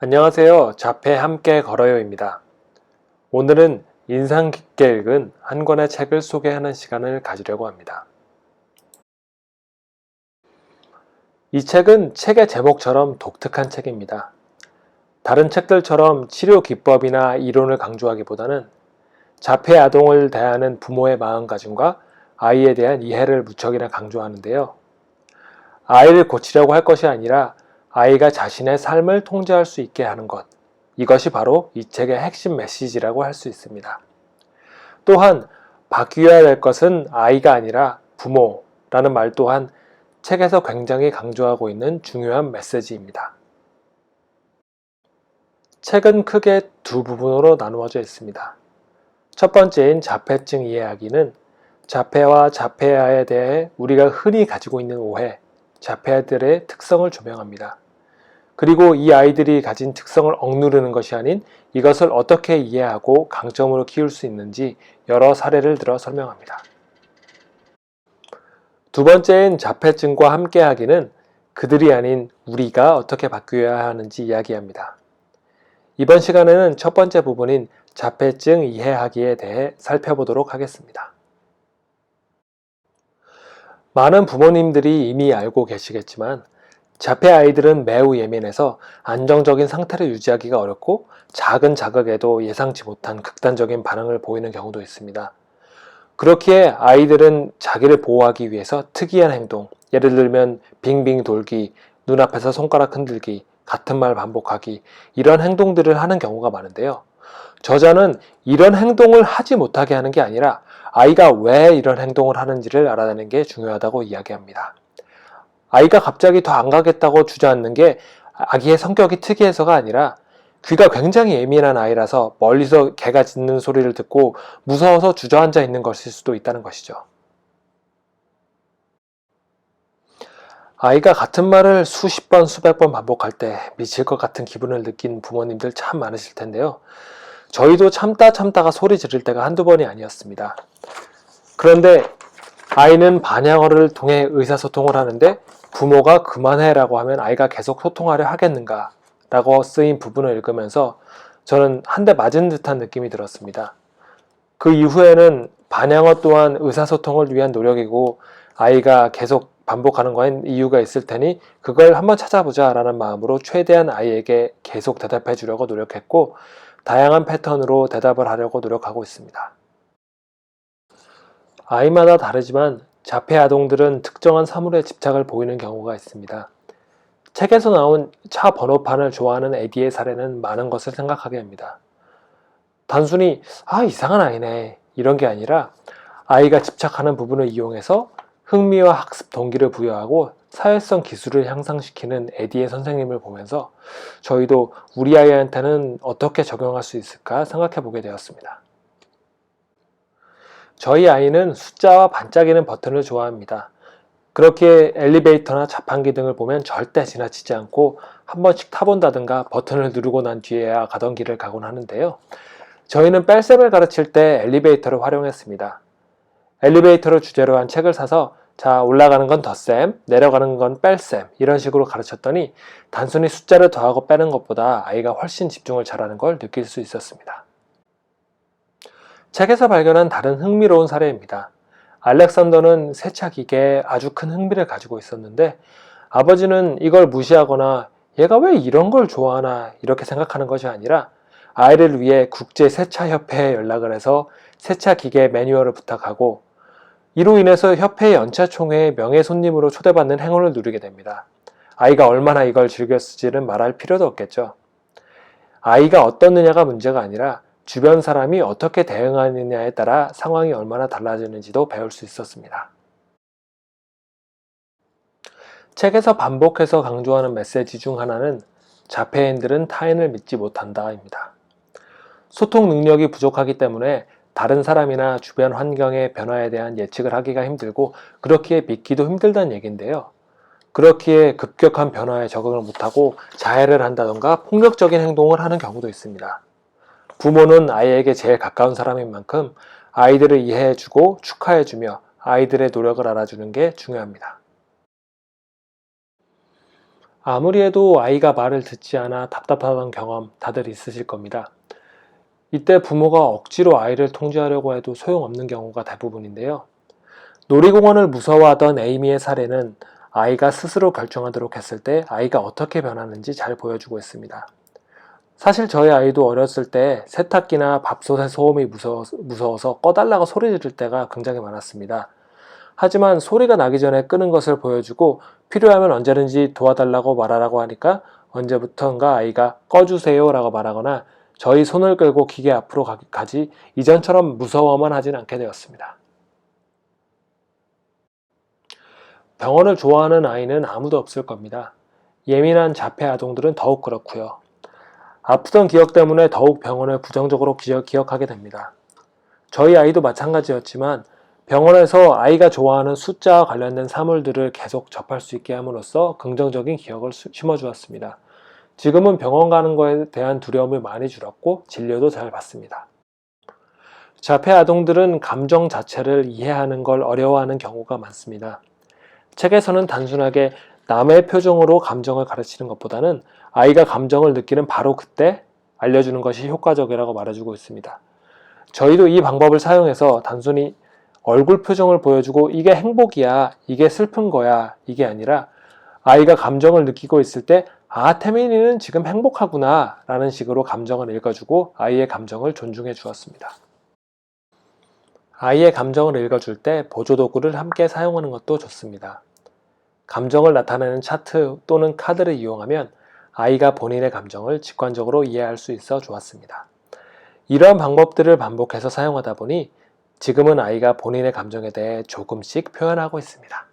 안녕하세요. 자폐 함께 걸어요입니다. 오늘은 인상 깊게 읽은 한 권의 책을 소개하는 시간을 가지려고 합니다. 이 책은 책의 제목처럼 독특한 책입니다. 다른 책들처럼 치료 기법이나 이론을 강조하기보다는 자폐 아동을 대하는 부모의 마음가짐과 아이에 대한 이해를 무척이나 강조하는데요. 아이를 고치려고 할 것이 아니라 아이가 자신의 삶을 통제할 수 있게 하는 것. 이것이 바로 이 책의 핵심 메시지라고 할 수 있습니다. 또한 바뀌어야 될 것은 아이가 아니라 부모라는 말 또한 책에서 굉장히 강조하고 있는 중요한 메시지입니다. 책은 크게 두 부분으로 나누어져 있습니다. 첫 번째인 자폐증 이해하기는 자폐와 자폐아에 대해 우리가 흔히 가지고 있는 오해, 자폐아들의 특성을 조명합니다. 그리고 이 아이들이 가진 특성을 억누르는 것이 아닌 이것을 어떻게 이해하고 강점으로 키울 수 있는지 여러 사례를 들어 설명합니다. 두 번째인 자폐증과 함께하기는 그들이 아닌 우리가 어떻게 바뀌어야 하는지 이야기합니다. 이번 시간에는 첫 번째 부분인 자폐증 이해하기에 대해 살펴보도록 하겠습니다. 많은 부모님들이 이미 알고 계시겠지만 자폐 아이들은 매우 예민해서 안정적인 상태를 유지하기가 어렵고 작은 자극에도 예상치 못한 극단적인 반응을 보이는 경우도 있습니다. 그렇기에 아이들은 자기를 보호하기 위해서 특이한 행동, 예를 들면 빙빙 돌기, 눈앞에서 손가락 흔들기, 같은 말 반복하기, 이런 행동들을 하는 경우가 많은데요. 저자는 이런 행동을 하지 못하게 하는 게 아니라 아이가 왜 이런 행동을 하는지를 알아내는 게 중요하다고 이야기합니다. 아이가 갑자기 더 안 가겠다고 주저앉는 게 아기의 성격이 특이해서가 아니라 귀가 굉장히 예민한 아이라서 멀리서 개가 짖는 소리를 듣고 무서워서 주저앉아 있는 것일 수도 있다는 것이죠. 아이가 같은 말을 수십 번, 수백 번 반복할 때 미칠 것 같은 기분을 느낀 부모님들 참 많으실 텐데요. 저희도 참다가 소리 지를 때가 한두 번이 아니었습니다. 그런데 아이는 반향어를 통해 의사소통을 하는데 부모가 그만해라고 하면 아이가 계속 소통하려 하겠는가 라고 쓰인 부분을 읽으면서 저는 한 대 맞은 듯한 느낌이 들었습니다. 그 이후에는 반향어 또한 의사소통을 위한 노력이고 아이가 계속 반복하는 거엔 이유가 있을 테니 그걸 한번 찾아보자 라는 마음으로 최대한 아이에게 계속 대답해 주려고 노력했고 다양한 패턴으로 대답을 하려고 노력하고 있습니다. 아이마다 다르지만 자폐 아동들은 특정한 사물에 집착을 보이는 경우가 있습니다. 책에서 나온 차 번호판을 좋아하는 에디의 사례는 많은 것을 생각하게 합니다. 단순히 이상한 아이네 이런 게 아니라 아이가 집착하는 부분을 이용해서 흥미와 학습 동기를 부여하고 사회성 기술을 향상시키는 에디의 선생님을 보면서 저희도 우리 아이한테는 어떻게 적용할 수 있을까 생각해 보게 되었습니다. 저희 아이는 숫자와 반짝이는 버튼을 좋아합니다. 그렇게 엘리베이터나 자판기 등을 보면 절대 지나치지 않고 한 번씩 타본다든가 버튼을 누르고 난 뒤에야 가던 길을 가곤 하는데요. 저희는 뺄셈을 가르칠 때 엘리베이터를 활용했습니다. 엘리베이터를 주제로 한 책을 사서 자, 올라가는 건 덧셈, 내려가는 건 뺄셈 이런 식으로 가르쳤더니 단순히 숫자를 더하고 빼는 것보다 아이가 훨씬 집중을 잘하는 걸 느낄 수 있었습니다. 책에서 발견한 다른 흥미로운 사례입니다. 알렉산더는 세차 기계에 아주 큰 흥미를 가지고 있었는데 아버지는 이걸 무시하거나 얘가 왜 이런 걸 좋아하나 이렇게 생각하는 것이 아니라 아이를 위해 국제세차협회에 연락을 해서 세차 기계 매뉴얼을 부탁하고 이로 인해서 협회 연차총회의 명예 손님으로 초대받는 행운을 누리게 됩니다. 아이가 얼마나 이걸 즐겨 쓰지는 말할 필요도 없겠죠. 아이가 어떻느냐가 문제가 아니라 주변 사람이 어떻게 대응하느냐에 따라 상황이 얼마나 달라지는지도 배울 수 있었습니다. 책에서 반복해서 강조하는 메시지 중 하나는 자폐인들은 타인을 믿지 못한다입니다. 소통 능력이 부족하기 때문에 다른 사람이나 주변 환경의 변화에 대한 예측을 하기가 힘들고 그렇기에 믿기도 힘들다는 얘기인데요. 그렇기에 급격한 변화에 적응을 못하고 자해를 한다던가 폭력적인 행동을 하는 경우도 있습니다. 부모는 아이에게 제일 가까운 사람인 만큼 아이들을 이해해주고 축하해주며 아이들의 노력을 알아주는 게 중요합니다. 아무리 해도 아이가 말을 듣지 않아 답답하던 경험 다들 있으실 겁니다. 이때 부모가 억지로 아이를 통제하려고 해도 소용없는 경우가 대부분인데요. 놀이공원을 무서워하던 에이미의 사례는 아이가 스스로 결정하도록 했을 때 아이가 어떻게 변하는지 잘 보여주고 있습니다. 사실 저희 아이도 어렸을 때 세탁기나 밥솥의 소음이 무서워서 꺼달라고 소리 지를 때가 굉장히 많았습니다. 하지만 소리가 나기 전에 끄는 것을 보여주고 필요하면 언제든지 도와달라고 말하라고 하니까 언제부턴가 아이가 꺼주세요 라고 말하거나 저희 손을 끌고 기계 앞으로 가지 이전처럼 무서워만 하진 않게 되었습니다. 병원을 좋아하는 아이는 아무도 없을 겁니다. 예민한 자폐 아동들은 더욱 그렇고요. 아프던 기억 때문에 더욱 병원을 부정적으로 기억하게 됩니다. 저희 아이도 마찬가지였지만 병원에서 아이가 좋아하는 숫자와 관련된 사물들을 계속 접할 수 있게 함으로써 긍정적인 기억을 심어주었습니다. 지금은 병원 가는 것에 대한 두려움이 많이 줄었고 진료도 잘 받습니다. 자폐 아동들은 감정 자체를 이해하는 걸 어려워하는 경우가 많습니다. 책에서는 단순하게 남의 표정으로 감정을 가르치는 것보다는 아이가 감정을 느끼는 바로 그때 알려주는 것이 효과적이라고 말해주고 있습니다. 저희도 이 방법을 사용해서 단순히 얼굴 표정을 보여주고 이게 행복이야, 이게 슬픈 거야, 이게 아니라 아이가 감정을 느끼고 있을 때 태민이는 지금 행복하구나 라는 식으로 감정을 읽어주고 아이의 감정을 존중해 주었습니다. 아이의 감정을 읽어줄 때 보조도구를 함께 사용하는 것도 좋습니다. 감정을 나타내는 차트 또는 카드를 이용하면 아이가 본인의 감정을 직관적으로 이해할 수 있어 좋았습니다. 이러한 방법들을 반복해서 사용하다 보니 지금은 아이가 본인의 감정에 대해 조금씩 표현하고 있습니다.